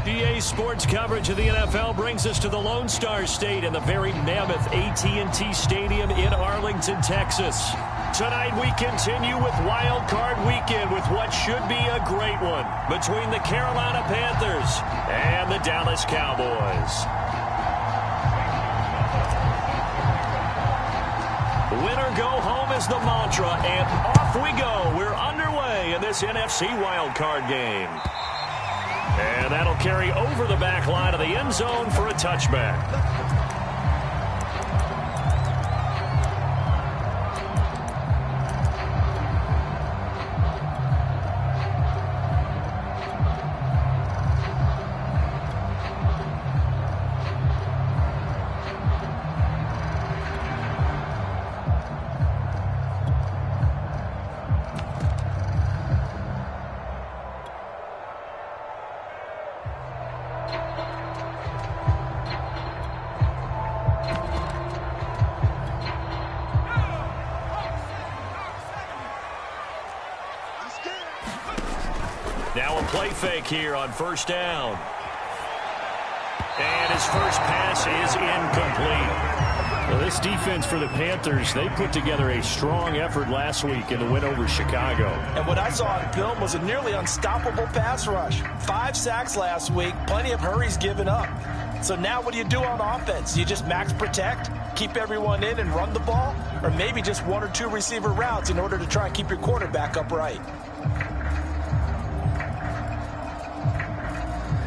EA Sports coverage of the NFL brings us to the Lone Star State and the very mammoth AT&T Stadium in Arlington, Texas. Tonight we continue with Wildcard Weekend with what should be a great one between the Carolina Panthers and the Dallas Cowboys. Win or go home is the mantra, and off we go. We're underway in this NFC Wildcard game. And that'll carry over the back line of the end zone for a touchback. Now a play fake here on first down. And his first pass is incomplete. Well, this defense for the Panthers, they put together a strong effort last week in the win over Chicago. And what I saw on film was a nearly unstoppable pass rush. 5 sacks last week, plenty of hurries given up. So now what do you do on offense? You just max protect, keep everyone in and run the ball? Or maybe just 1 or 2 receiver routes in order to try and keep your quarterback upright?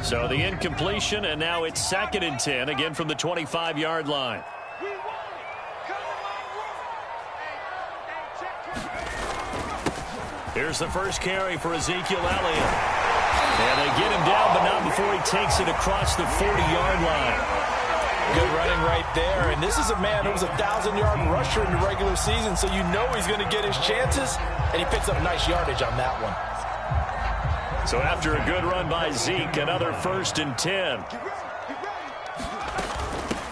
So the incompletion, and now it's 2nd and 10, again from the 25-yard line. Here's the first carry for Ezekiel Elliott. And they get him down, but not before he takes it across the 40-yard line. Good running right there. And this is a man who was a 1,000-yard rusher in the regular season, so you know he's going to get his chances, and he picks up nice yardage on that one. So after a good run by Zeke, another 1st and 10.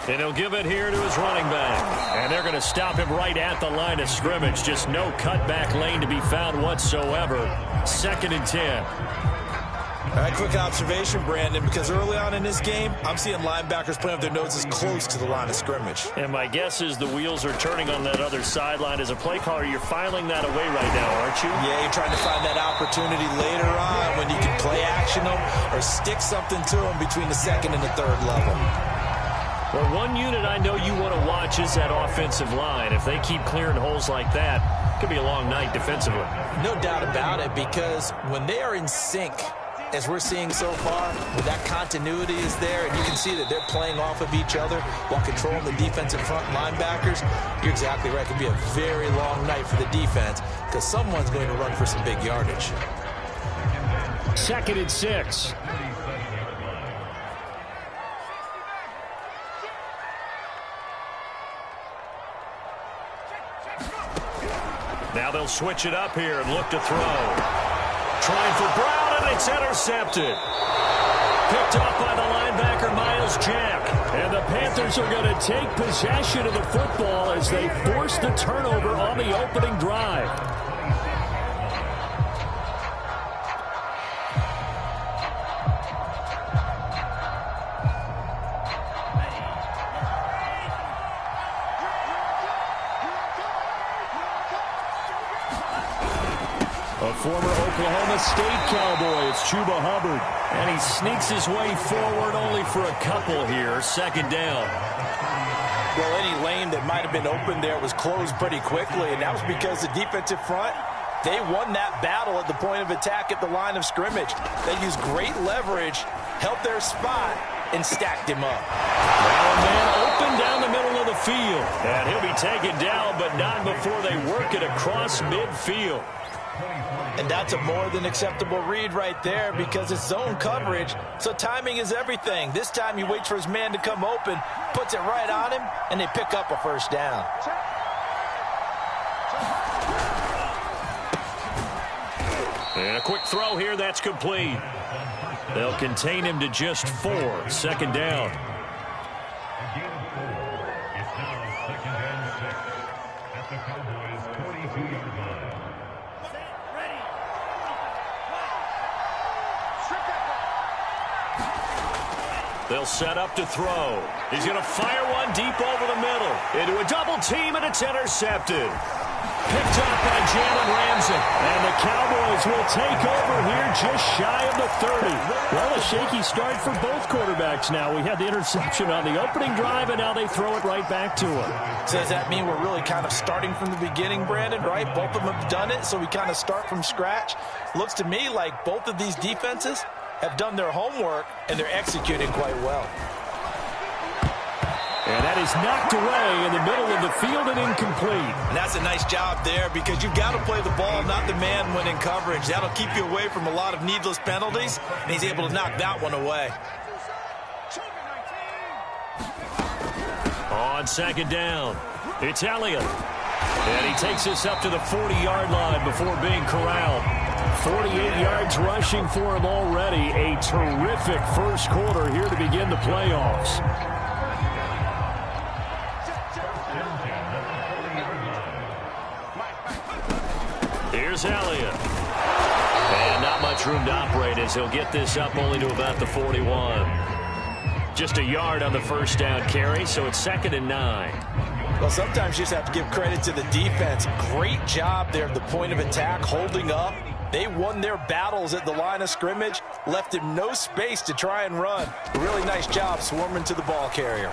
And he'll give it here to his running back. And they're going to stop him right at the line of scrimmage. Just no cutback lane to be found whatsoever. 2nd and 10. All right, quick observation, Brandon, because early on in this game, I'm seeing linebackers putting up their noses close to the line of scrimmage. And my guess is the wheels are turning on that other sideline. As a play caller, you're filing that away right now, aren't you? Yeah, you're trying to find that opportunity later on when you can play action them or stick something to them between the 2nd and the 3rd level. Well, one unit I know you want to watch is that offensive line. If they keep clearing holes like that, it could be a long night defensively. No doubt about it, because when they are in sync, as we're seeing so far, when that continuity is there and you can see that they're playing off of each other while controlling the defensive front linebackers, you're exactly right. It could be a very long night for the defense because someone's going to run for some big yardage. 2nd and 6. Now they'll switch it up here and look to throw. Trying for Brown, and it's intercepted. Picked off by the linebacker, Miles Jack. And the Panthers are going to take possession of the football as they force the turnover on the opening drive. A former Oklahoma State Cowboy, it's Chuba Hubbard. And he sneaks his way forward only for a couple here. 2nd down. Well, any lane that might have been open there was closed pretty quickly, and that was because the defensive front, they won that battle at the point of attack at the line of scrimmage. They used great leverage, held their spot, and stacked him up. Now a man open down the middle of the field. And he'll be taken down, but not before they work it across midfield. And that's a more than acceptable read right there because it's zone coverage, so timing is everything. This time he waits for his man to come open, puts it right on him, and they pick up a 1st down. And a quick throw here, that's complete. They'll contain him to just 4. 2nd down. They'll set up to throw. He's going to fire one deep over the middle. Into a double team, and it's intercepted. Picked up by Jalen Ramsey. And the Cowboys will take over here just shy of the 30. Well, a shaky start for both quarterbacks now. We had the interception on the opening drive, and now they throw it right back to him. So does that mean we're really kind of starting from the beginning, Brandon, right? Both of them have done it, so we kind of start from scratch. Looks to me like both of these defenses have done their homework, and they're executing quite well. And that is knocked away in the middle of the field and incomplete. And that's a nice job there because you've got to play the ball, not the man when in coverage. That'll keep you away from a lot of needless penalties, and he's able to knock that one away. On second down, it's Elliott. And he takes this up to the 40-yard line before being corralled. 48 yards rushing for him already. A terrific first quarter here to begin the playoffs. Here's Elliott. And not much room to operate as he'll get this up only to about the 41. Just a yard on the first down carry, so it's 2nd and 9. Well, sometimes you just have to give credit to the defense. Great job there at the point of attack, holding up. They won their battles at the line of scrimmage, left him no space to try and run. A really nice job swarming to the ball carrier.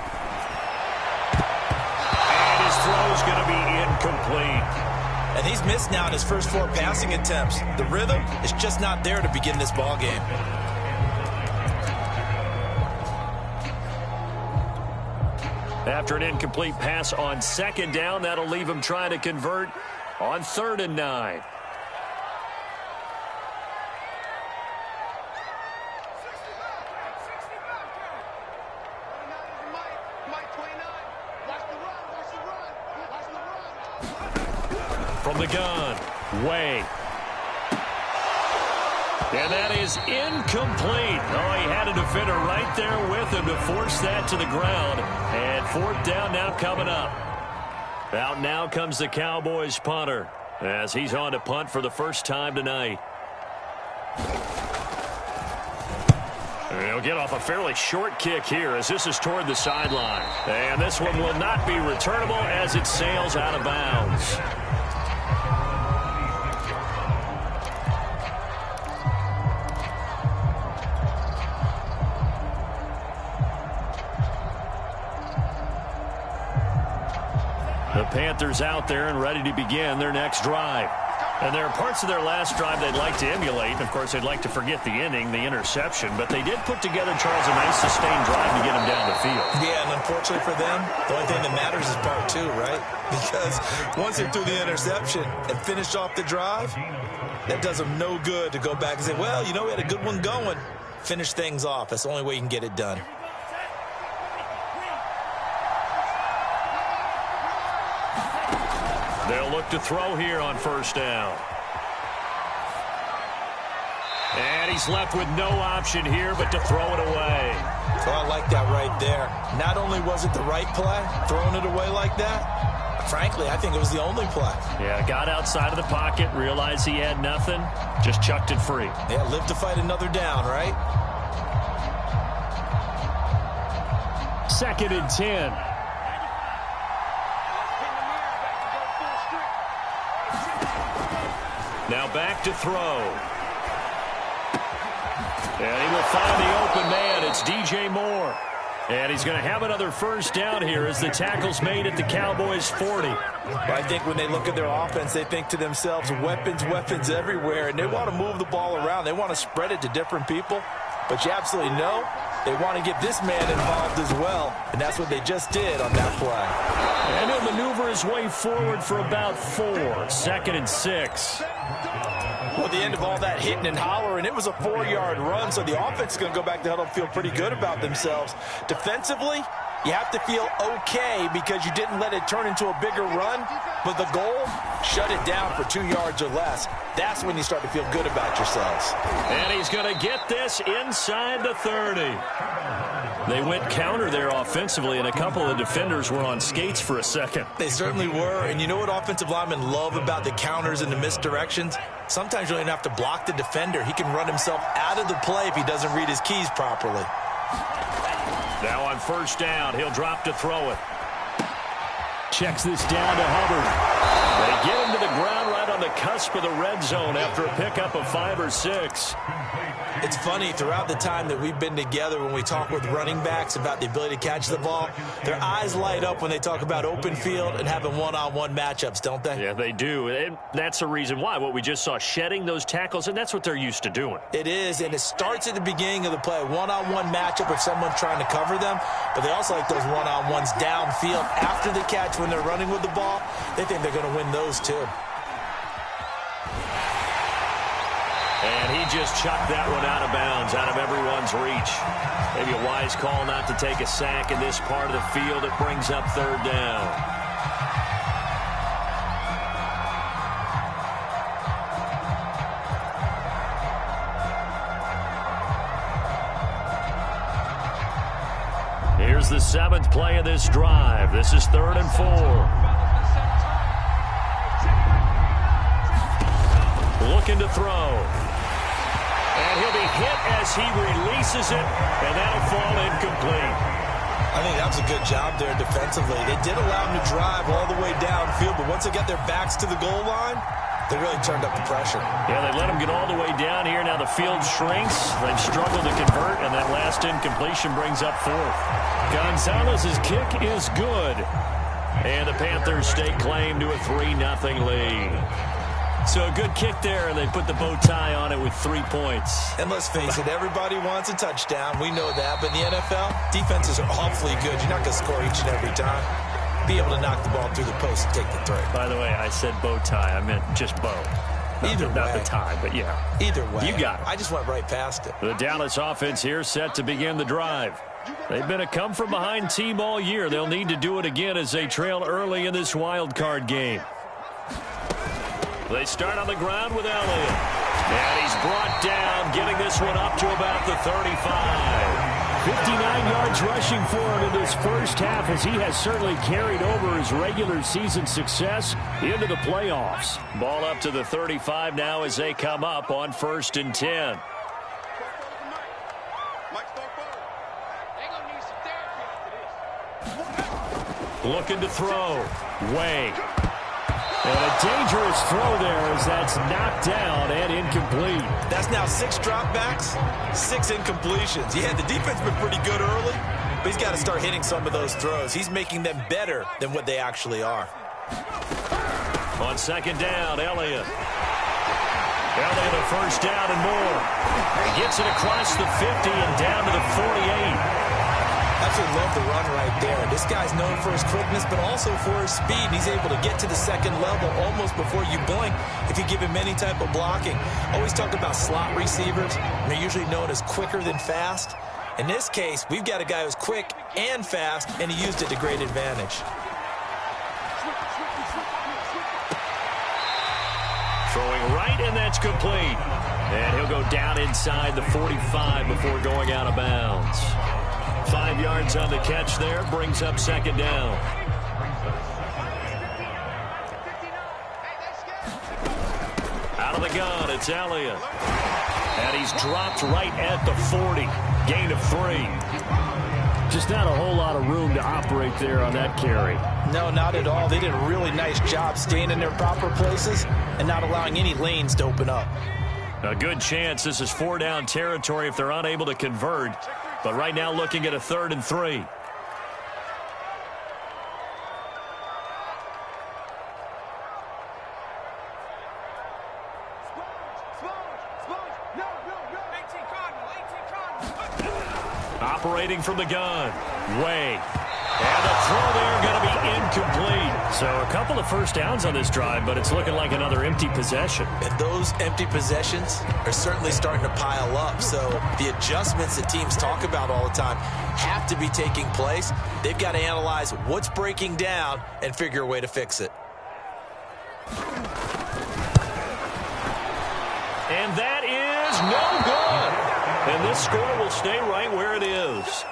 And his throw is going to be incomplete. And he's missed now in his first 4 passing attempts. The rhythm is just not there to begin this ball game. After an incomplete pass on 2nd down, that'll leave him trying to convert on 3rd and 9. From the gun, Way. And that is incomplete. Oh, he had a defender right there with him to force that to the ground. And 4th down now coming up. Out now comes the Cowboys punter as he's on to punt for the first time tonight. And he'll get off a fairly short kick here as this is toward the sideline. And this one will not be returnable as it sails out of bounds. The Panthers out there and ready to begin their next drive. And there are parts of their last drive they'd like to emulate. Of course, they'd like to forget the inning, the interception. But they did put together, Charles, a nice sustained drive to get them down the field. Yeah, and unfortunately for them, the only thing that matters is part 2, right? Because once they threw the interception and finished off the drive, that does them no good to go back and say, well, you know, we had a good one going. Finish things off. That's the only way you can get it done. They'll look to throw here on 1st down. And he's left with no option here but to throw it away. So I like that right there. Not only was it the right play, throwing it away like that, frankly, I think it was the only play. Yeah, got outside of the pocket, realized he had nothing, just chucked it free. Yeah, live to fight another down, right? 2nd and 10. Now back to throw. And he will find the open man. It's DJ Moore. And he's going to have another first down here as the tackle's made at the Cowboys' 40. I think when they look at their offense, they think to themselves, weapons, weapons everywhere. And they want to move the ball around. They want to spread it to different people. But you absolutely know they want to get this man involved as well. And that's what they just did on that play. And he'll maneuver his way forward for about 4. 2nd and 6. Well, at the end of all that hitting and hollering, it was a 4-yard run, so the offense is going to go back to huddle and feel pretty good about themselves. Defensively, you have to feel okay because you didn't let it turn into a bigger run, but the goal, shut it down for 2 yards or less. That's when you start to feel good about yourselves. And he's going to get this inside the 30. They went counter there offensively, and a couple of defenders were on skates for a second. They certainly were, and you know what offensive linemen love about the counters and the misdirections? Sometimes you don't even have to block the defender. He can run himself out of the play if he doesn't read his keys properly. Now on first down, he'll drop to throw it. Checks this down to Hubbard. They get him to the ground right on the cusp of the red zone after a pickup of 5 or 6. It's funny, throughout the time that we've been together, when we talk with running backs about the ability to catch the ball, their eyes light up when they talk about open field and having one-on-one matchups, don't they? Yeah, they do. And that's the reason why. What we just saw, shedding those tackles, and that's what they're used to doing. It is, and it starts at the beginning of the play. One-on-one matchup if someone's trying to cover them, but they also like those one-on-ones downfield after the catch when they're running with the ball. They think they're going to win those too. And he just chucked that one out of bounds, out of everyone's reach. Maybe a wise call not to take a sack in this part of the field. It brings up third down. Here's the 7th play of this drive. This is 3rd and 4. Looking to throw. And he'll be hit as he releases it, and that'll fall incomplete. I think that was a good job there defensively. They did allow him to drive all the way downfield, but once they got their backs to the goal line, they really turned up the pressure. Yeah, they let him get all the way down here. Now the field shrinks. They've struggled to convert, and that last incompletion brings up 4th. Gonzalez's kick is good. And the Panthers stake claim to a 3-0 lead. So a good kick there, and they put the bow tie on it with 3 points. And let's face it, everybody wants a touchdown. We know that. But in the NFL, defenses are awfully good. You're not going to score each and every time. Be able to knock the ball through the post and take the throw. By the way, I said bow tie. I meant just bow. Not the tie, but yeah. Either way. You got it. I just went right past it. The Dallas offense here set to begin the drive. They've been a come-from-behind team all year. They'll need to do it again as they trail early in this wild card game. They start on the ground with Elliott. And he's brought down, getting this one up to about the 35. 59 yards rushing for him in this first half, as he has certainly carried over his regular season success into the playoffs. Ball up to the 35 now as they come up on 1st and 10. Looking to throw. Way. And a dangerous throw there as that's knocked down and incomplete. That's now 6 dropbacks, 6 incompletions. Yeah, the defense has been pretty good early, but he's got to start hitting some of those throws. He's making them better than what they actually are. On 2nd down, Elliott. Elliott a first down and more. He gets it across the 50 and down to the 48. Absolutely love the run right there. This guy's known for his quickness, but also for his speed. He's able to get to the 2nd level almost before you blink if you give him any type of blocking. Always talk about slot receivers. They're usually known as quicker than fast. In this case, we've got a guy who's quick and fast, and he used it to great advantage. Throwing right, and that's complete. And he'll go down inside the 45 before going out of bounds. 5 yards on the catch there, brings up 2nd down. Out of the gun, it's Elliott. And he's dropped right at the 40. Gain of 3. Just not a whole lot of room to operate there on that carry. No, not at all. They did a really nice job staying in their proper places and not allowing any lanes to open up. A good chance this is 4-down territory if they're unable to convert. But right now looking at a 3rd and 3. Operating from the gun. Way. And the throw there going to be incomplete. So a couple of first downs on this drive, but it's looking like another empty possession. And those empty possessions are certainly starting to pile up. So the adjustments that teams talk about all the time have to be taking place. They've got to analyze what's breaking down and figure a way to fix it. And that is no good. And this score will stay right where it is.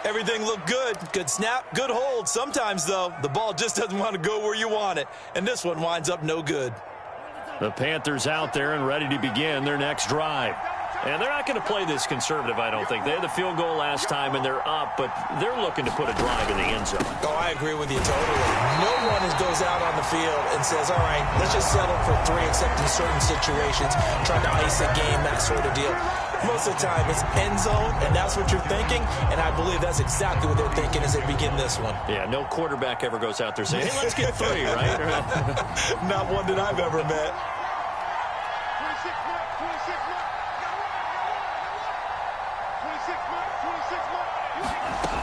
Everything looked good. Good snap, good hold. Sometimes, though, the ball just doesn't want to go where you want it. And this one winds up no good. The Panthers out there and ready to begin their next drive. And they're not going to play this conservative, I don't think. They had the field goal last time, and they're up, but they're looking to put a drive in the end zone. Oh, I agree with you totally. No one goes out on the field and says, all right, let's just settle for 3, except in certain situations, trying to ice a game, that sort of deal. Most of the time, it's end zone, and that's what you're thinking, and I believe that's exactly what they're thinking as they begin this one. Yeah, no quarterback ever goes out there saying, hey, let's get 3, right? Not one that I've ever met.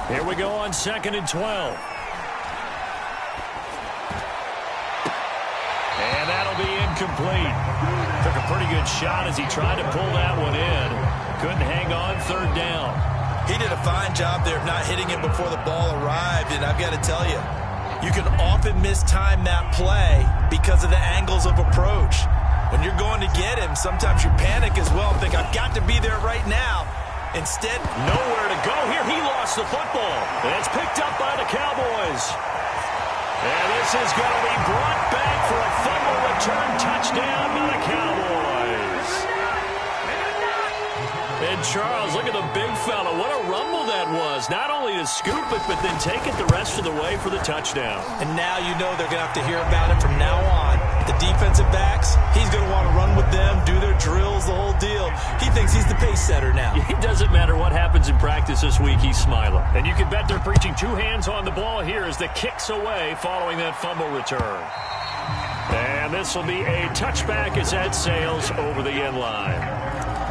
Here we go on 2nd and 12. And that'll be incomplete. Took a pretty good shot as he tried to pull that one in. Couldn't hang on 3rd down. He did a fine job there of not hitting it before the ball arrived, and I've got to tell you, you can often mistime that play because of the angles of approach. When you're going to get him, sometimes you panic as well and think, I've got to be there right now. Instead, nowhere to go here. He lost the football. And it's picked up by the Cowboys. And this is going to be brought back for a fumble return touchdown by the Cowboys. And Charles, look at the big fella. What a rumble that was. Not only to scoop it, but then take it the rest of the way for the touchdown. And now you know they're going to have to hear about it from now on. The defensive backs, he's going to want to run with them, do their drills, the whole deal. He thinks he's the pace setter now. It doesn't matter what happens in practice this week, he's smiling. And you can bet they're preaching 2 hands on the ball here as the kick's away following that fumble return. And this will be a touchback as that sails over the end line.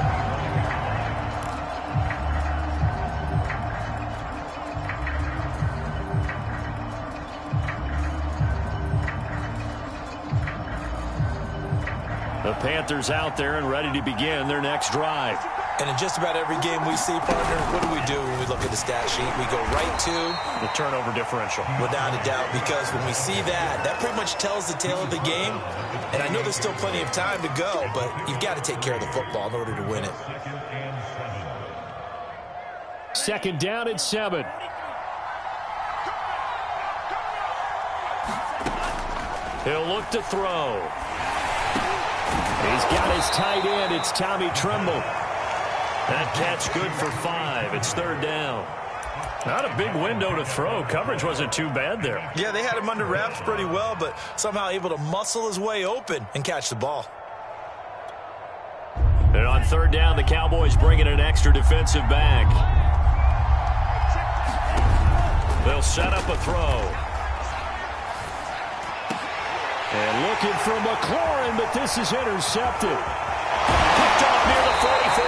The Panthers out there and ready to begin their next drive. And in just about every game we see, partner, what do when we look at the stat sheet? We go right to the turnover differential. Without a doubt, because when we see that, that pretty much tells the tale of the game. And I know there's still plenty of time to go, but you've got to take care of the football in order to win it. 2nd down and 7. He'll look to throw. He's got his tight end. It's Tommy Tremble. That catch good for 5. It's 3rd down. Not a big window to throw. Coverage wasn't too bad there. Yeah, they had him under wraps pretty well, but somehow able to muscle his way open and catch the ball. And on 3rd down, the Cowboys bring in an extra defensive back. They'll set up a throw. And looking for McLaurin, but this is intercepted. Picked off near the 44.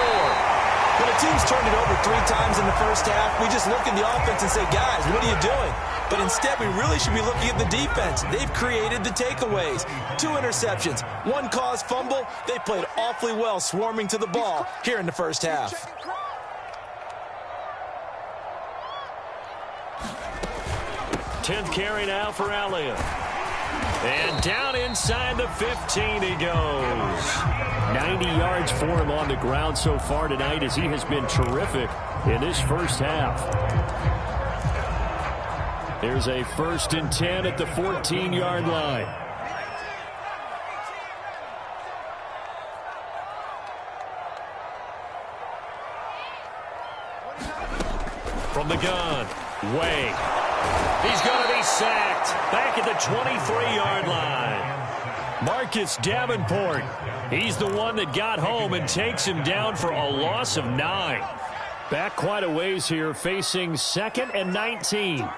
When a team's turned it over 3 times in the first half, we just look at the offense and say, guys, what are you doing? But instead, we really should be looking at the defense. They've created the takeaways. 2 interceptions, 1 caused fumble. They played awfully well swarming to the ball here in the first half. Tenth carry now for Elliott. And down inside the 15 he goes. 90 yards for him on the ground so far tonight as he has been terrific in this first half. There's a 1st and 10 at the 14-yard line. From the gun, Way. He's going to be sacked back at the 23-yard line. Marcus Davenport, he's the one that got home and takes him down for a loss of 9. Back quite a ways here, facing 2nd and 19.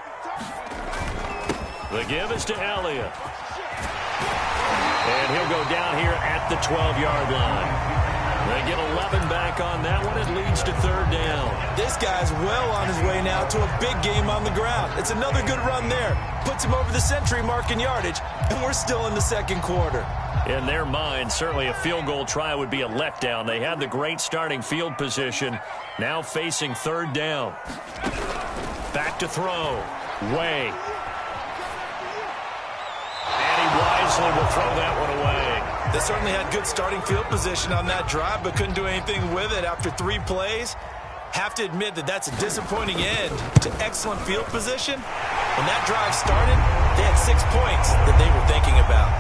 The give is to Elliott. And he'll go down here at the 12-yard line. They get 11 back on that one. It leads to 3rd down. This guy's well on his way now to a big game on the ground. It's another good run there. Puts him over the century mark in yardage, and we're still in the 2nd quarter. In their mind, certainly a field goal try would be a letdown. They had the great starting field position. Now facing 3rd down. Back to throw. Way. And he wisely will throw that one away. They certainly had good starting field position on that drive, but couldn't do anything with it after 3 plays. Have to admit that that's a disappointing end to excellent field position. When that drive started, they had 6 points that they were thinking about.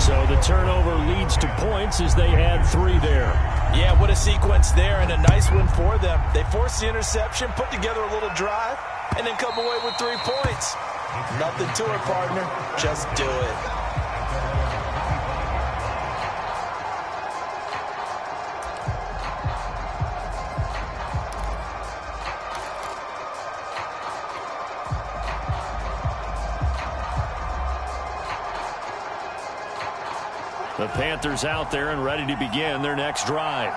So the turnover leads to points as they add 3 there. Yeah, what a sequence there, and a nice win for them. They forced the interception, put together a little drive, and then come away with 3 points. Nothing to it, partner. Just do it. The Panthers out there and ready to begin their next drive.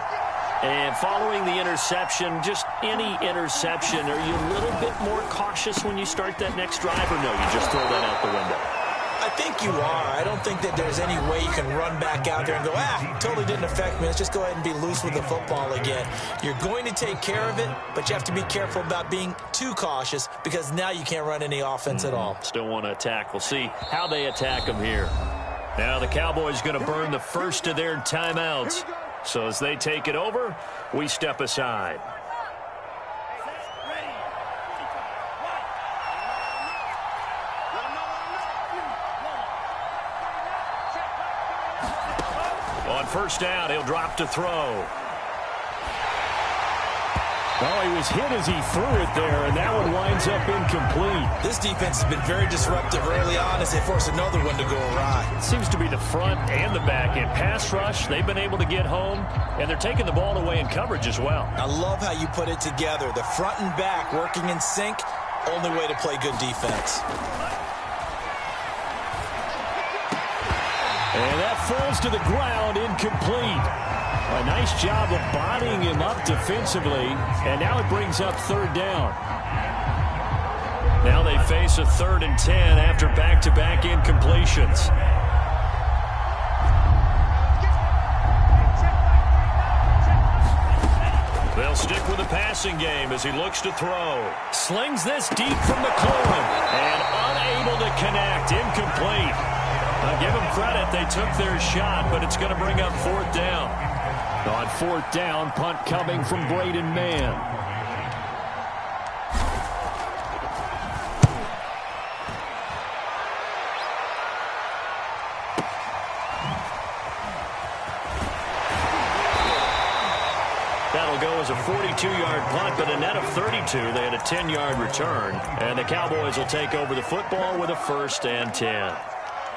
And following the interception, just any interception, are you a little bit more cautious when you start that next drive, or no, you just throw that out the window? I think you are. I don't think that there's any way you can run back out there and go, totally didn't affect me. Let's just go ahead and be loose with the football again. You're going to take care of it, but you have to be careful about being too cautious because now you can't run any offense at all. Still want to attack. We'll see how they attack them here. Now the Cowboys going to burn the first of their timeouts. So as they take it over, we step aside. On first down, he'll drop to throw. Oh, he was hit as he threw it there, and that one winds up incomplete. This defense has been very disruptive early on as they force another one to go awry. It seems to be the front and the back end. Pass rush, they've been able to get home, and they're taking the ball away in coverage as well. I love how you put it together. The front and back working in sync, only way to play good defense. And that falls to the ground, incomplete. A nice job of bodying him up defensively, and now it brings up third down. Now they face a 3rd and 10 after back-to-back incompletions. They'll stick with the passing game as he looks to throw. Slings this deep from McLaurin, and unable to connect, incomplete. I'll give them credit, they took their shot, but it's going to bring up 4th down. On 4th down, punt coming from Braden Mann. That'll go as a 42-yard punt, but a net of 32. They had a 10-yard return, and the Cowboys will take over the football with a 1st and 10.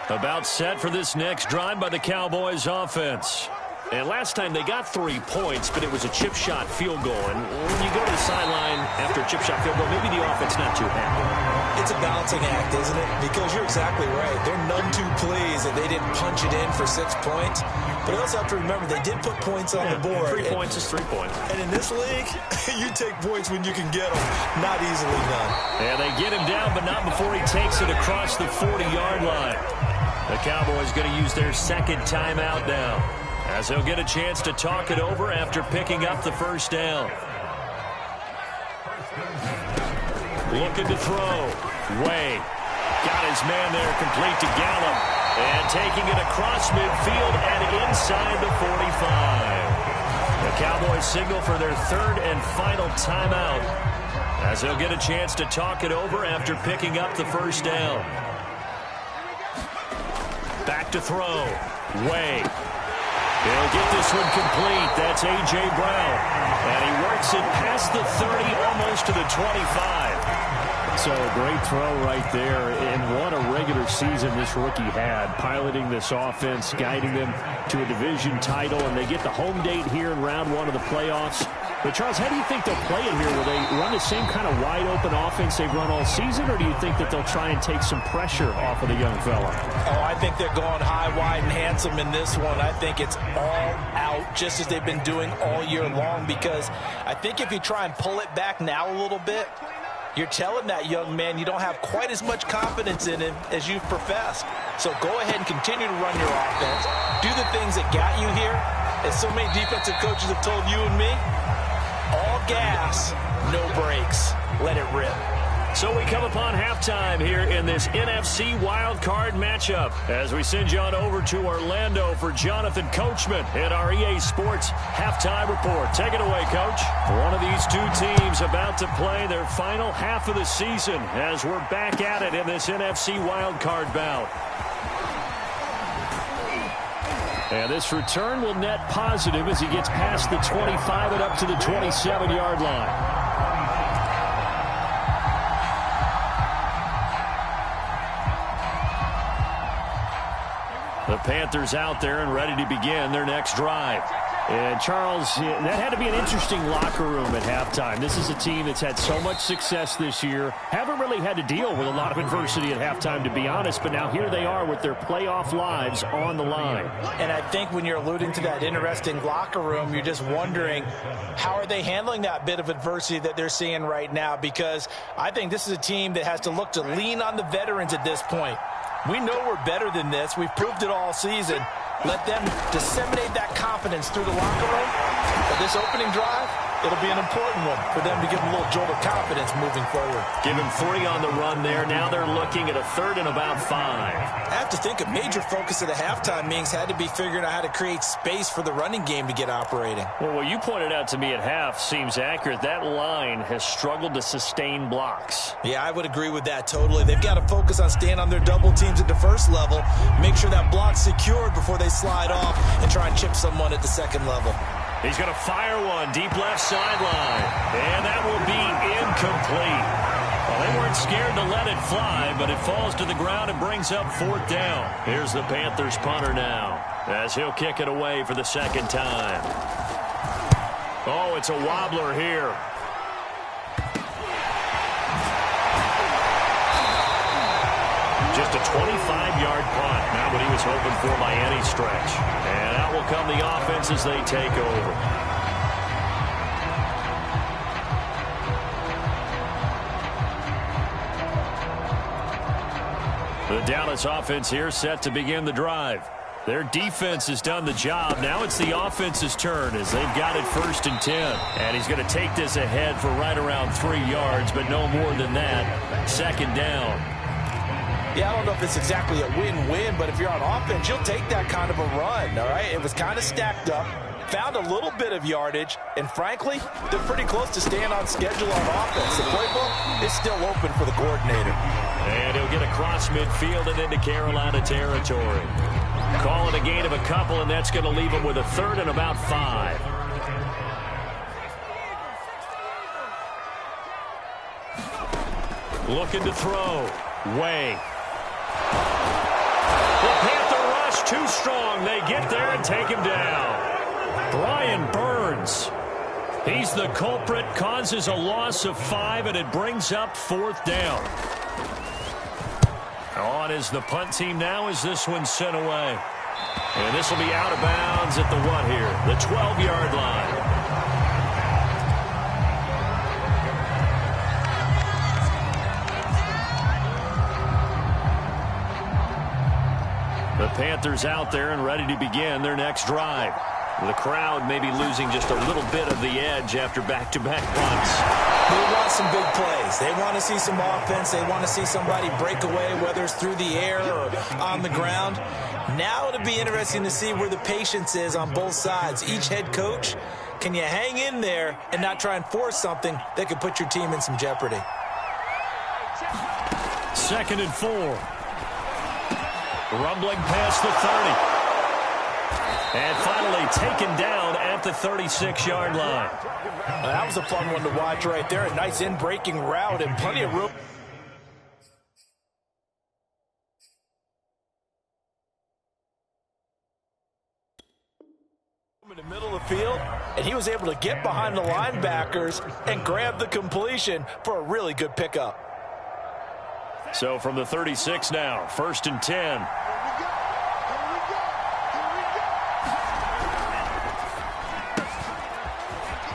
About set for this next drive by the Cowboys offense. And last time they got 3 points, but it was a chip shot field goal. And when you go to the sideline after a chip shot field goal, maybe the offense not too happy. It's a balancing act, isn't it? Because you're exactly right. They're none too pleased that they didn't punch it in for 6 points. But you also have to remember they did put points on the board. 3 points is 3 points. And in this league, you take points when you can get them. Not easily done. Yeah, they get him down, but not before he takes it across the 40-yard line. The Cowboys going to use their 2nd timeout now, as he'll get a chance to talk it over after picking up the 1st down. Looking to throw. Way. Got his man there, complete to Gallup. And taking it across midfield and inside the 45. The Cowboys signal for their 3rd and final timeout, as he'll get a chance to talk it over after picking up the 1st down. Back to throw. Way. He'll get this one complete. That's A.J. Brown. And he works it past the 30, almost to the 25. So great throw right there. And what a regular season this rookie had, piloting this offense, guiding them to a division title. And they get the home date here in round 1 of the playoffs. But, Charles, how do you think they'll play it here? Will they run the same kind of wide-open offense they've run all season, or do you think that they'll try and take some pressure off of the young fella? Oh, I think they're going high, wide, and handsome in this one. I think it's all out, just as they've been doing all year long, because I think if you try and pull it back now a little bit, you're telling that young man you don't have quite as much confidence in him as you've professed. So go ahead and continue to run your offense. Do the things that got you here. As so many defensive coaches have told you and me, all gas, no brakes. Let it rip. So we come upon halftime here in this NFC Wildcard matchup as we send you on over to Orlando for Jonathan Coachman in our EA Sports Halftime Report. Take it away, Coach. One of these two teams about to play their final half of the season as we're back at it in this NFC Wildcard bout. And this return will net positive as he gets past the 25 and up to the 27-yard line. The Panthers out there and ready to begin their next drive. And, Charles, that had to be an interesting locker room at halftime. This is a team that's had so much success this year. Haven't really had to deal with a lot of adversity at halftime, to be honest. But now here they are with their playoff lives on the line. And I think when you're alluding to that interesting locker room, you're just wondering, how are they handling that bit of adversity that they're seeing right now? Because I think this is a team that has to look to lean on the veterans at this point. We know we're better than this. We've proved it all season. Let them disseminate that confidence through the locker room. But this opening drive, it'll be an important one for them to give them a little jolt of confidence moving forward. Give him 3 on the run there. Now they're looking at a 3rd and about 5. I have to think a major focus of the halftime meetings had to be figuring out how to create space for the running game to get operating. Well, what you pointed out to me at half seems accurate. That line has struggled to sustain blocks. Yeah, I would agree with that totally. They've got to focus on staying on their double teams at the first level, make sure that block's secured before they slide off and try and chip someone at the second level. He's going to fire one deep left sideline, and that will be incomplete. Well, they weren't scared to let it fly, but it falls to the ground and brings up 4th down. Here's the Panthers punter now, as he'll kick it away for the 2nd time. Oh, it's a wobbler here. Just a 25-yard punt, not what he was hoping for by any stretch. And out will come the offense as they take over. The Dallas offense here set to begin the drive. Their defense has done the job. Now it's the offense's turn as they've got it 1st and 10. And he's going to take this ahead for right around 3 yards, but no more than that. 2nd down. Yeah, I don't know if it's exactly a win-win, but if you're on offense, you'll take that kind of a run, all right? It was kind of stacked up, found a little bit of yardage, and frankly, they're pretty close to staying on schedule on offense. The playbook is still open for the coordinator. And he'll get across midfield and into Carolina territory. Call it a gain of a couple, and that's going to leave him with a 3rd and about 5. Looking to throw. Way. The Panther rush too strong. They get there and take him down. Brian Burns. He's the culprit, causes a loss of 5, and it brings up 4th down. On is the punt team now as this one's sent away. And this will be out of bounds at the what here? The 12-yard line. The Panthers out there and ready to begin their next drive. The crowd may be losing just a little bit of the edge after back-to-back punts. They want some big plays. They want to see some offense. They want to see somebody break away, whether it's through the air or on the ground. Now it'll be interesting to see where the patience is on both sides. Each head coach, can you hang in there and not try and force something that could put your team in some jeopardy? 2nd and 4. Rumbling past the 30. And finally taken down at the 36-yard line. That was a fun one to watch right there. A nice in-breaking route and plenty of room. In the middle of the field, and he was able to get behind the linebackers and grab the completion for a really good pickup. So from the 36 now, 1st and 10.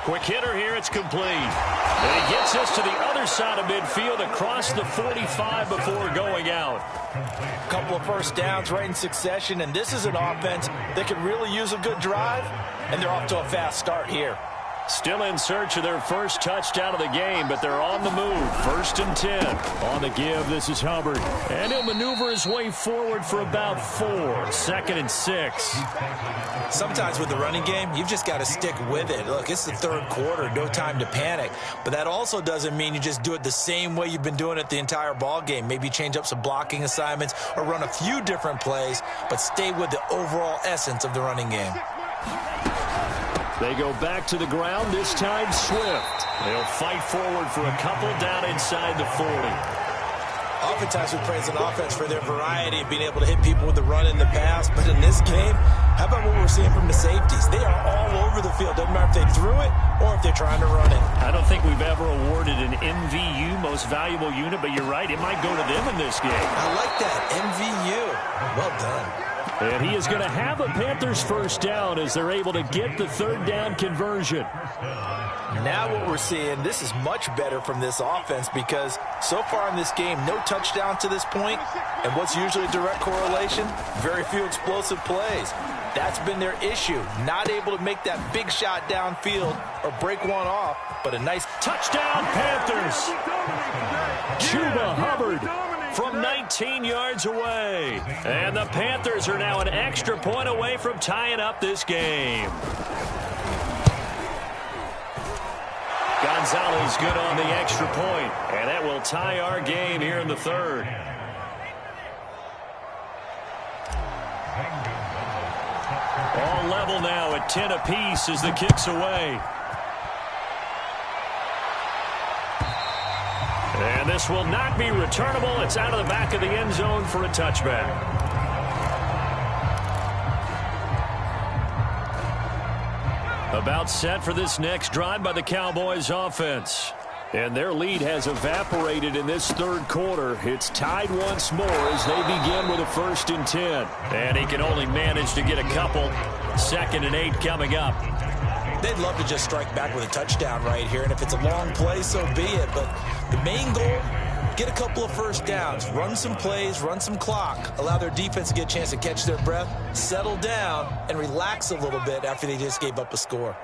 Quick hitter here, it's complete. And he gets us to the other side of midfield across the 45 before going out. A couple of 1st downs right in succession, and this is an offense that could really use a good drive, and they're off to a fast start here. Still in search of their first touchdown of the game, but they're on the move. 1st and 10. On the give, this is Hubbard. And he'll maneuver his way forward for about 4. 2nd and 6. Sometimes with the running game, you've just got to stick with it. Look, it's the 3rd quarter, no time to panic. But that also doesn't mean you just do it the same way you've been doing it the entire ball game. Maybe change up some blocking assignments or run a few different plays, but stay with the overall essence of the running game. They go back to the ground, this time Swift. They'll fight forward for a couple down inside the 40. Oftentimes we praise an offense for their variety of being able to hit people with the run in the pass, but in this game, how about what we're seeing from the safeties? They are all over the field. Doesn't matter if they threw it or if they're trying to run it. I don't think we've ever awarded an MVU, most valuable unit, but you're right, it might go to them in this game. I like that, MVU. Well done. And he is going to have a Panthers first down as they're able to get the 3rd down conversion. Now what we're seeing, this is much better from this offense because so far in this game, no touchdown to this point, and what's usually a direct correlation? Very few explosive plays. That's been their issue, not able to make that big shot downfield or break one off, but a nice touchdown Panthers. Chuba Hubbard from 19 yards away. And the Panthers are now an extra point away from tying up this game. Gonzalez good on the extra point, and that will tie our game here in the 3rd. All level now at 10 apiece as the kick's away. And this will not be returnable. It's out of the back of the end zone for a touchback. About set for this next drive by the Cowboys offense. And their lead has evaporated in this 3rd quarter. It's tied once more as they begin with a 1st and 10. And he can only manage to get a couple. 2nd and 8 coming up. They'd love to just strike back with a touchdown right here, and if it's a long play, so be it. But the main goal, get a couple of first downs, run some plays, run some clock, allow their defense to get a chance to catch their breath, settle down, and relax a little bit after they just gave up a score.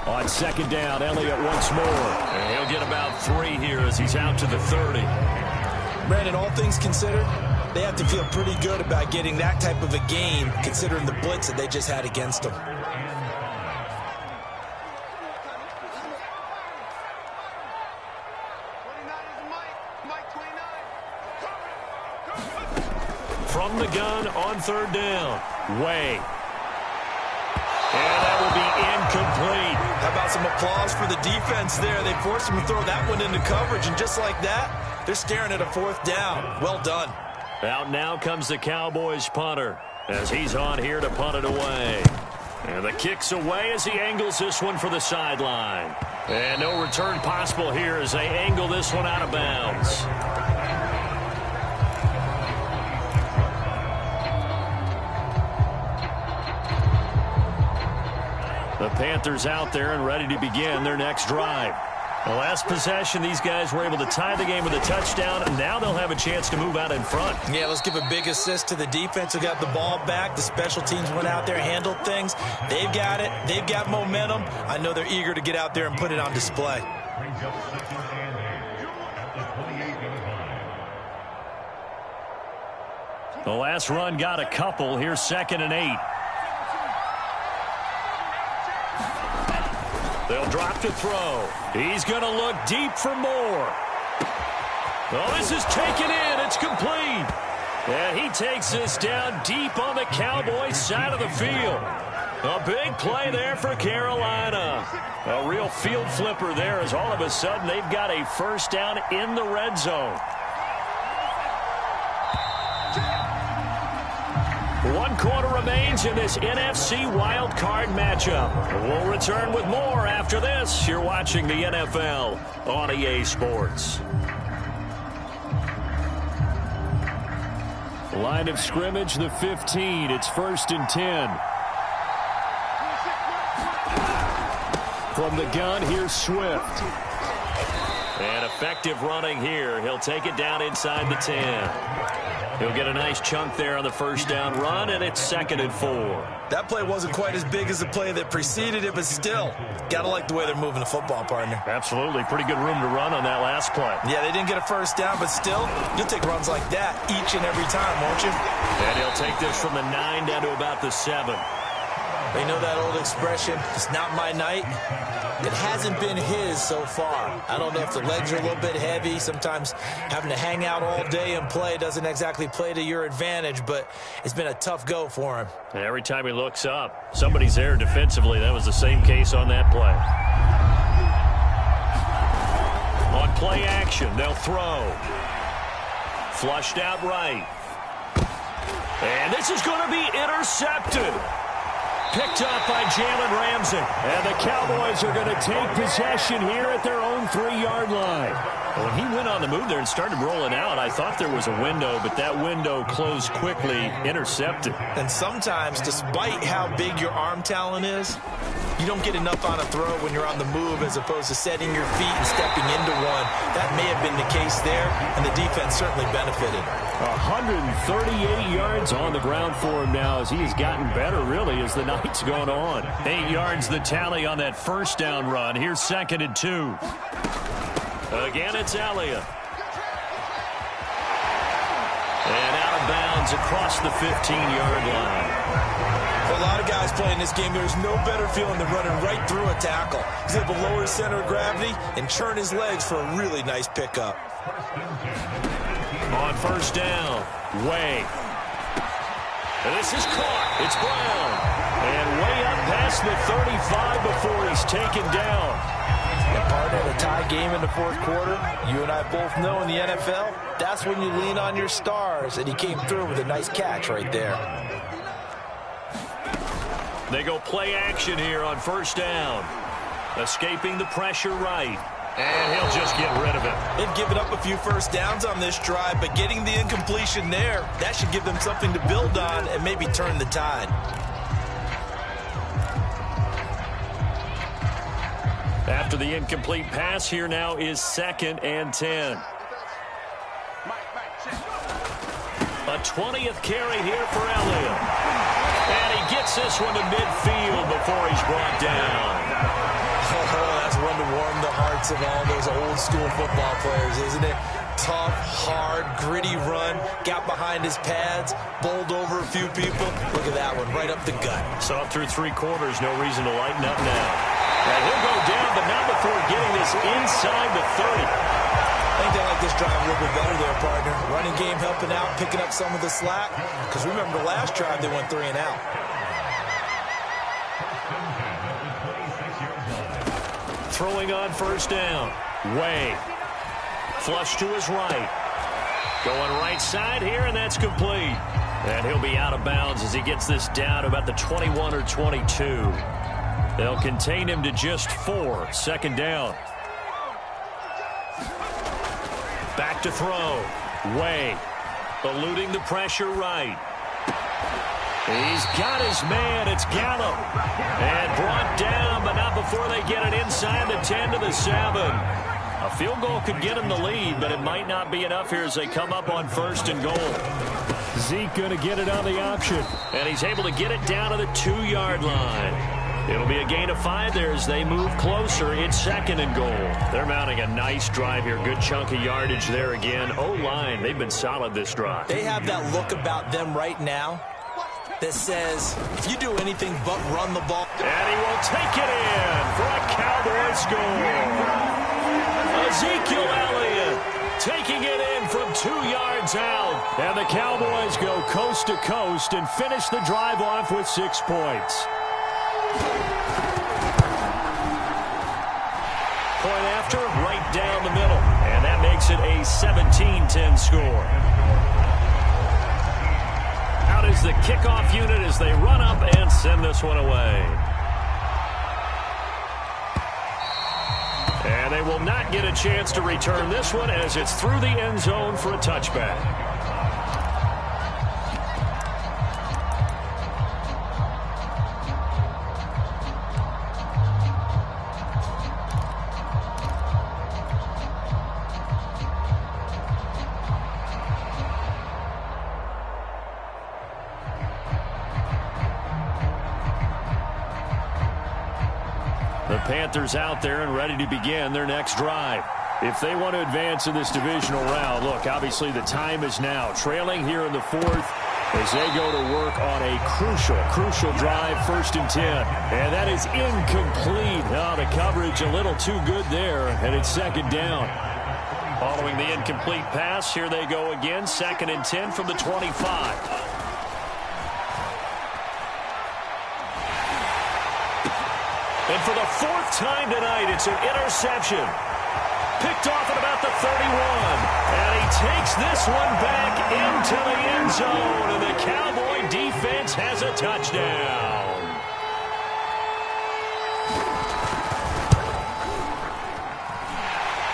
On 2nd down, Elliott once more. And he'll get about 3 here as he's out to the 30. Brandon, all things considered, they have to feel pretty good about getting that type of a game considering the blitz that they just had against them. From the gun on 3rd down. Way. And that will be incomplete. How about some applause for the defense there? They forced him to throw that one into coverage, and just like that, they're staring at a 4th down. Well done. Out now comes the Cowboys punter as he's on here to punt it away. And the kick's away as he angles this one for the sideline. And no return possible here as they angle this one out of bounds. The Panthers out there and ready to begin their next drive. The last possession, these guys were able to tie the game with a touchdown, and now they'll have a chance to move out in front. Yeah, let's give a big assist to the defense who got the ball back. The special teams went out there, handled things. They've got it. They've got momentum. I know they're eager to get out there and put it on display. The last run got a couple. Here's 2nd and 8. They'll drop to throw. He's going to look deep for more. Oh, this is taken in. It's complete. And he takes this down deep on the Cowboys side of the field. A big play there for Carolina. A real field flipper there as all of a sudden they've got a 1st down in the red zone. 1 quarter remains in this NFC Wildcard matchup. We'll return with more after this. You're watching the NFL on EA Sports. Line of scrimmage, the 15. It's 1st and 10. From the gun, here's Swift. And effective running here. He'll take it down inside the 10. He'll get a nice chunk there on the first down run, and it's 2nd and 4. That play wasn't quite as big as the play that preceded it, but still, got to like the way they're moving the football, partner. Absolutely. Pretty good room to run on that last play. Yeah, they didn't get a first down, but still, you'll take runs like that each and every time, won't you? And he'll take this from the 9 down to about the 7. They know that old expression, it's not my night. It hasn't been his so far. I don't know if the legs are a little bit heavy. Sometimes having to hang out all day and play doesn't exactly play to your advantage, but it's been a tough go for him. And every time he looks up, somebody's there defensively. That was the same case on that play. On play action, they'll throw. Flushed out right. And this is going to be intercepted. Picked up by Jalen Ramsey. And the Cowboys are going to take possession here at their own 3-yard line. When he went on the move there and started rolling out, I thought there was a window, but that window closed quickly, intercepted. And sometimes, despite how big your arm talent is, you don't get enough on a throw when you're on the move as opposed to setting your feet and stepping into one. That may have been the case there, and the defense certainly benefited. 138 yards on the ground for him now as he's gotten better, really, as the night's gone on. 8 yards the tally on that first down run. Here's 2nd and 2. Again, it's Elliott. And out of bounds across the 15-yard line. For a lot of guys playing this game, there's no better feeling than running right through a tackle. He's able to lower his center of gravity and churn his legs for a really nice pickup. On first down, Way. And this is caught. It's Brown. And way up past the 35 before he's taken down. And part of a tie game in the fourth quarter, you and I both know in the NFL, that's when you lean on your stars, and he came through with a nice catch right there. They go play action here on first down. Escaping the pressure right. And he'll just get rid of it. They've given up a few first downs on this drive, but getting the incompletion there, that should give them something to build on and maybe turn the tide. After the incomplete pass, here now is 2nd and 10. A 20th carry here for Elliott. And he gets this one to midfield before he's brought down. Oh, that's one to warm the hearts of all those old-school football players, isn't it? Tough, hard, gritty run, got behind his pads, bowled over a few people. Look at that one, right up the gut. So up through 3 quarters, no reason to lighten up now. And he'll go down, but not before getting this inside the 30. I think they like this drive a little bit better there, partner. Running game helping out, picking up some of the slack. Because remember, the last drive they went 3 and out. Throwing on first down. Way. Flush to his right. Going right side here, and that's complete. And he'll be out of bounds as he gets this down to about the 21 or 22. They'll contain him to just 4. 2nd down. Back to throw. Way. Eluding the pressure right. He's got his man. It's Gallup. And brought down, but not before they get it inside the 10 to the 7. A field goal could get him the lead, but it might not be enough here as they come up on 1st and goal. Zeke going to get it on the option. And he's able to get it down to the 2-yard line. It'll be a gain of 5 there as they move closer. It's 2nd and goal. They're mounting a nice drive here. Good chunk of yardage there again. O-line, they've been solid this drive. They have that look about them right now that says, if you do anything but run the ball. And he will take it in for a Cowboy score. Ezekiel Elliott taking it in from 2 yards out. And the Cowboys go coast to coast and finish the drive off with 6 points. Point after, right down the middle. And that makes it a 17-10 score. Out is the kickoff unit as they run up and send this one away. And they will not get a chance to return this one as it's through the end zone for a touchback. Panthers out there and ready to begin their next drive. If they want to advance in this divisional round, look, obviously the time is now. Trailing here in the fourth as they go to work on a crucial drive, 1st and 10. And that is incomplete. Oh, the coverage a little too good there, and it's 2nd down. Following the incomplete pass, here they go again, 2nd and 10 from the 25. And for the 4th time tonight, it's an interception. Picked off at about the 31. And he takes this one back into the end zone. And the Cowboy defense has a touchdown.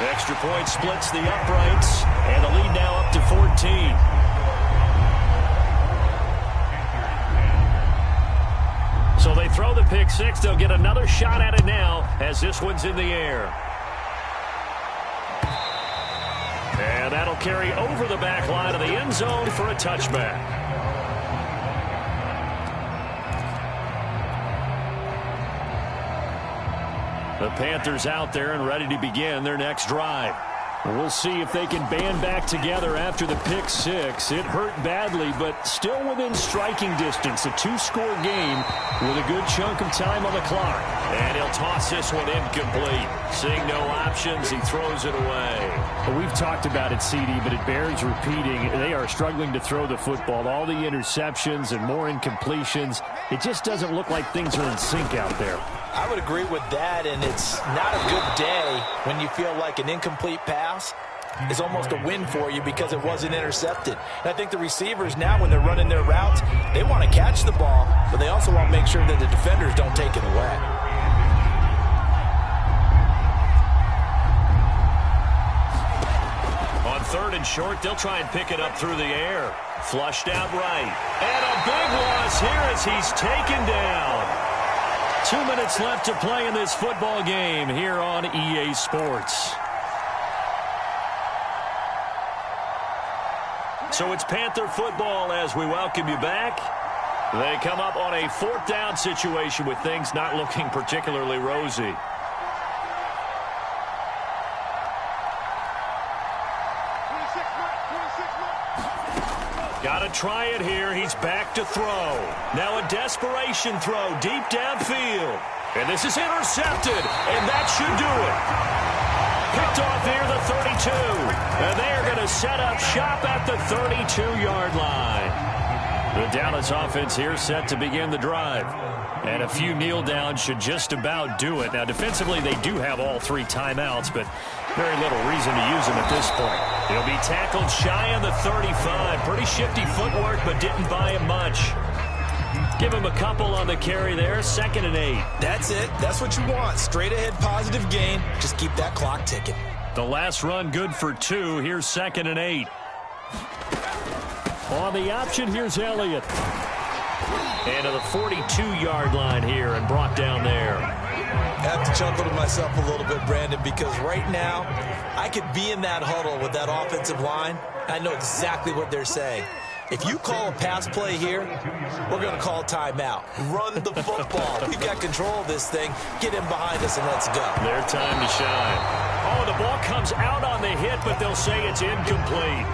Extra point splits the uprights. And the lead now up to 14. So they throw the pick six. They'll get another shot at it now as this one's in the air. And that'll carry over the back line of the end zone for a touchback. The Panthers out there and ready to begin their next drive. We'll see if they can band back together after the pick six. It hurt badly, but still within striking distance. A 2-score game with a good chunk of time on the clock. And he'll toss this one incomplete. Seeing no options, he throws it away. Well, we've talked about it, CD, but it bears repeating. They are struggling to throw the football. All the interceptions and more incompletions. It just doesn't look like things are in sync out there. I would agree with that, and it's not a good day when you feel like an incomplete pass is almost a win for you because it wasn't intercepted. And I think the receivers now, when they're running their routes, they want to catch the ball, but they also want to make sure that the defenders don't take it away. On 3rd and short, they'll try and pick it up through the air. Flushed out right. And a big loss here as he's taken down. 2 minutes left to play in this football game here on EA Sports. So it's Panther football as we welcome you back. They come up on a 4th down situation with things not looking particularly rosy. Got to try it here. He's back to throw. Now a desperation throw deep downfield. And this is intercepted. And that should do it. Picked off near the 32. And they are going to set up shop at the 32-yard line. The Dallas offense here set to begin the drive. And a few kneel downs should just about do it. Now, defensively, they do have all 3 timeouts, but very little reason to use them at this point. He'll be tackled shy on the 35. Pretty shifty footwork, but didn't buy him much. Give him a couple on the carry there. 2nd and 8. That's it. That's what you want. Straight ahead positive gain. Just keep that clock ticking. The last run good for 2. Here's 2nd and 8. On the option, here's Elliott. And to the 42-yard line here and brought down there. I have to chuckle to myself a little bit, Brandon, because right now I could be in that huddle with that offensive line. I know exactly what they're saying. If you call a pass play here, we're going to call timeout. Run the football. We've got control of this thing. Get in behind us and let's go. Their time to shine. Oh, the ball comes out on the hit, but they'll say it's incomplete.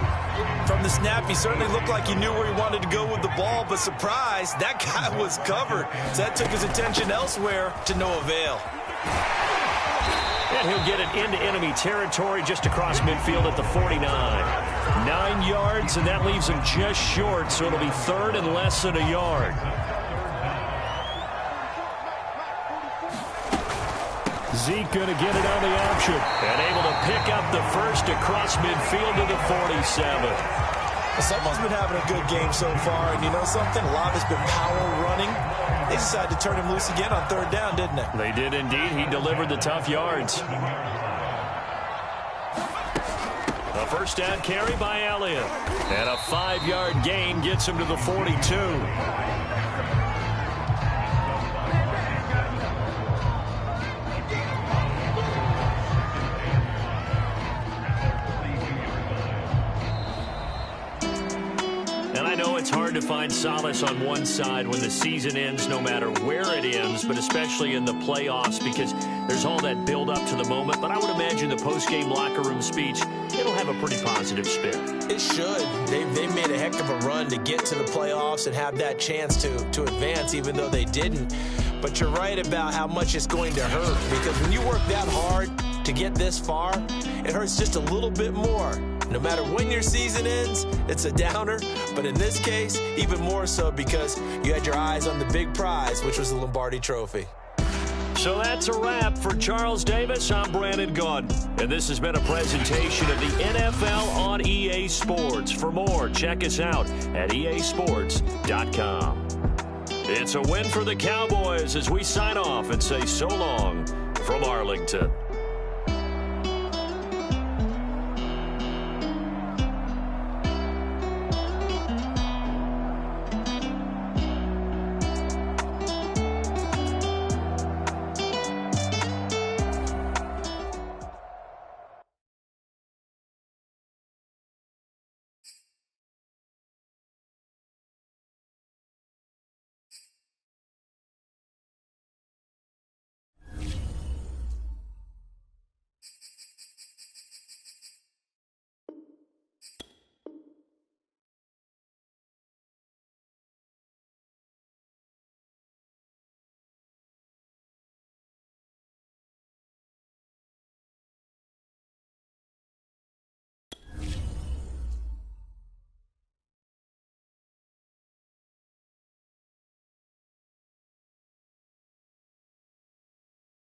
From the snap, he certainly looked like he knew where he wanted to go with the ball, but surprise, that guy was covered. So that took his attention elsewhere to no avail. And he'll get it into enemy territory just across midfield at the 49. 9 yards, and that leaves him just short, so it'll be 3rd and less than a yard. Zeke going to get it on the option. And able to pick up the first across midfield to the 47. Someone's been having a good game so far, and you know something? A lot has been power running. They decided to turn him loose again on 3rd down, didn't they? They did indeed. He delivered the tough yards. A 1st down carry by Elliott. And a 5-yard gain gets him to the 42. it's hard to find solace on one side when the season ends, no matter where it ends, but especially in the playoffs, because there's all that build up to the moment. But I would imagine the post-game locker room speech, it'll have a pretty positive spin. It should. They've made a heck of a run to get to the playoffs and have that chance to advance, even though they didn't. But you're right about how much it's going to hurt, because when you work that hard to get this far, it hurts just a little bit more. No matter when your season ends, it's a downer. But in this case, even more so because you had your eyes on the big prize, which was the Lombardi Trophy. So that's a wrap for Charles Davis. I'm Brandon Gaudin, and this has been a presentation of the NFL on EA Sports. For more, check us out at easports.com. It's a win for the Cowboys as we sign off and say so long from Arlington.